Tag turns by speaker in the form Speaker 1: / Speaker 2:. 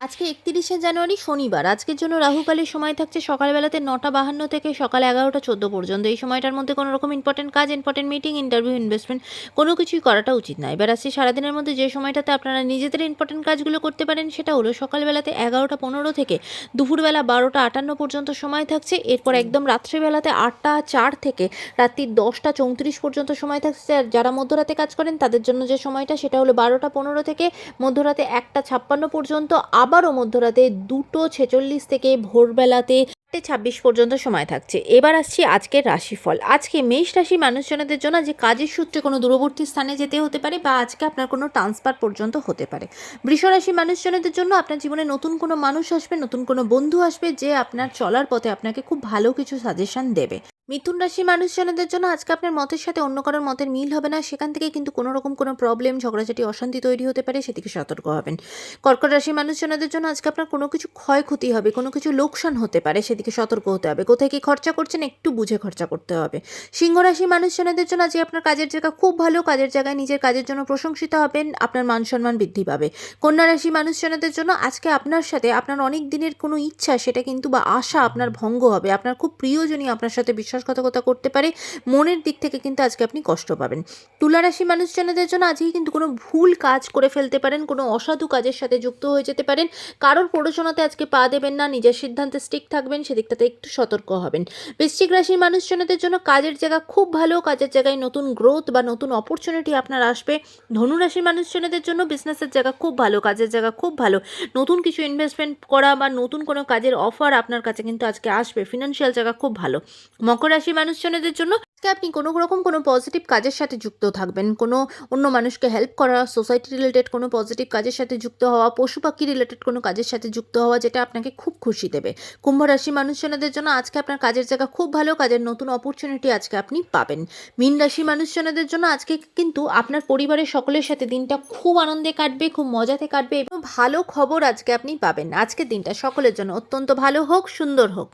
Speaker 1: আজকে ৩১শে জানুয়ারি শনিবার। আজকের জন্য রাহুকালের সময় থাকছে সকালবেলাতে ৯টা ৫২ থেকে সকাল ১১টা ১৪ পর্যন্ত। এই সময়টার মধ্যে কোনো রকম ইম্পর্টেন্ট কাজ, ইম্পর্টেন্ট মিটিং, ইন্টারভিউ, ইনভেস্টমেন্ট কোনো কিছুই করাটা উচিত নয়। এবার আসছে সারাদিনের মধ্যে যে সময়টাতে আপনারা নিজেদের ইম্পর্টেন্ট কাজগুলো করতে পারেন সেটা হলো সকালবেলাতে ১১টা ১৫ থেকে দুপুরবেলা ১২টা ৫৮ পর্যন্ত সময় থাকছে। এরপর একদম রাত্রিবেলাতে ৮টা ৪ থেকে রাত্রি ১০টা ৩৪ পর্যন্ত সময় থাকছে। আর যারা মধ্যরাতে কাজ করেন তাদের জন্য যে সময়টা সেটা হলো ১২টা ১৫ থেকে মধ্যরাতে ১টা ৫৬ পর্যন্ত, আবারও মধ্যরাতে ২টো ৪৬ থেকে ভোরবেলাতে ৪টা ২৬ পর্যন্ত সময় থাকছে। এবার আসছি আজকের রাশিফল। আজকে মেষ রাশি মানুষজনদের জন্য যে কাজের সূত্রে কোনো দূরবর্তী স্থানে যেতে হতে পারে বা আজকে আপনার কোনো ট্রান্সফার পর্যন্ত হতে পারে। বৃষ রাশি মানুষজনদের জন্য আপনার জীবনে নতুন কোনো মানুষ আসবে, নতুন কোনো বন্ধু আসবে যে আপনার চলার পথে আপনাকে খুব ভালো কিছু সাজেশন দেবে। মিথুন রাশি মানুষজনদের জন্য আজকে আপনার মতের সাথে অন্য কারোর মতের মিল হবে না, সেখান থেকে কিন্তু কোনো রকম কোনো প্রবলেম, ঝগড়াঝাটি, অশান্তি তৈরি হতে পারে, সেদিকে সতর্ক হবেন। কর্কট রাশি মানুষজনদের জন্য আজকে আপনার কোনো কিছু ক্ষয়ক্ষতি হবে, কোনো কিছু লোকসান হতে পারে, সেদিকে সতর্ক হতে হবে। কোথায় কি খরচা করছেন একটু বুঝে খরচা করতে হবে। সিংহ রাশি মানুষজনদের জন্য আজকে আপনার কাজের জায়গা খুব ভালো, কাজের জায়গায় নিজের কাজের জন্য প্রশংসিত হবেন, আপনার মান সম্মান বৃদ্ধি পাবে। কন্যা রাশি মানুষজনদের জন্য আজকে আপনার সাথে আপনার অনেক দিনের কোনো ইচ্ছা সেটা কিন্তু বা আশা আপনার ভঙ্গ হবে। আপনার খুব প্রিয়জনই আপনার সাথে বিশ্বাসঘাতকতা করতে পারে, মনের দিক থেকে কিন্তু আজকে আপনি কষ্ট পাবেন। তুলা রাশি মানুষজনদের জন্য আজকে কিন্তু কোনো ভুল কাজ করে ফেলতে পারেন, কোনো অসাধু কাজের সাথে যুক্ত হয়ে যেতে পারেন, কারোর প্ররোচনাতে আজকে পা দেবেন না, নিজের সিদ্ধান্তে স্টিক থাকবেন, সেদিকটাতে একটু সতর্ক হবেন। বৃশ্চিক রাশির মানুষজনদের জন্য কাজের জায়গা খুব ভালো, কাজের জায়গায় নতুন গ্রোথ বা নতুন অপরচুনিটি আপনার আসবে। ধনু রাশির মানুষজনদের জন্য বিজনেসের জায়গা খুব ভালো, কাজের জায়গা খুব ভালো, নতুন কিছু ইনভেস্টমেন্ট করা বা নতুন কোনো কাজের অফার আপনার কাছে কিন্তু আজকে আসবে, ফিনান্সিয়াল জায়গা খুব ভালো। মকর রাশি মানুষজনদের জন্য আজকে আপনি কোনো রকম কোনো পজিটিভ কাজের সাথে যুক্ত থাকবেন, কোনো অন্য মানুষকে হেল্প করা, সোসাইটি রিলেটেড কোনো পজিটিভ কাজের সাথে যুক্ত হওয়া, পশু পাখি রিলেটেড কোনো কাজের সাথে যুক্ত হওয়া, যেটা আপনাকে খুব খুশি দেবে। কুম্ভ রাশি মানুষজনদের জন্য আজকে আপনার কাজের জায়গা খুব ভালো, কাজের নতুন অপরচুনিটি আজকে আপনি পাবেন। মীন রাশি মানুষজনদের জন্য আজকে কিন্তু আপনার পরিবারের সকলের সাথে দিনটা খুব আনন্দে কাটবে, খুব মজাতে কাটবে এবং ভালো খবর আজকে আপনি পাবেন। আজকের দিনটা সকলের জন্য অত্যন্ত ভালো হোক, সুন্দর হোক।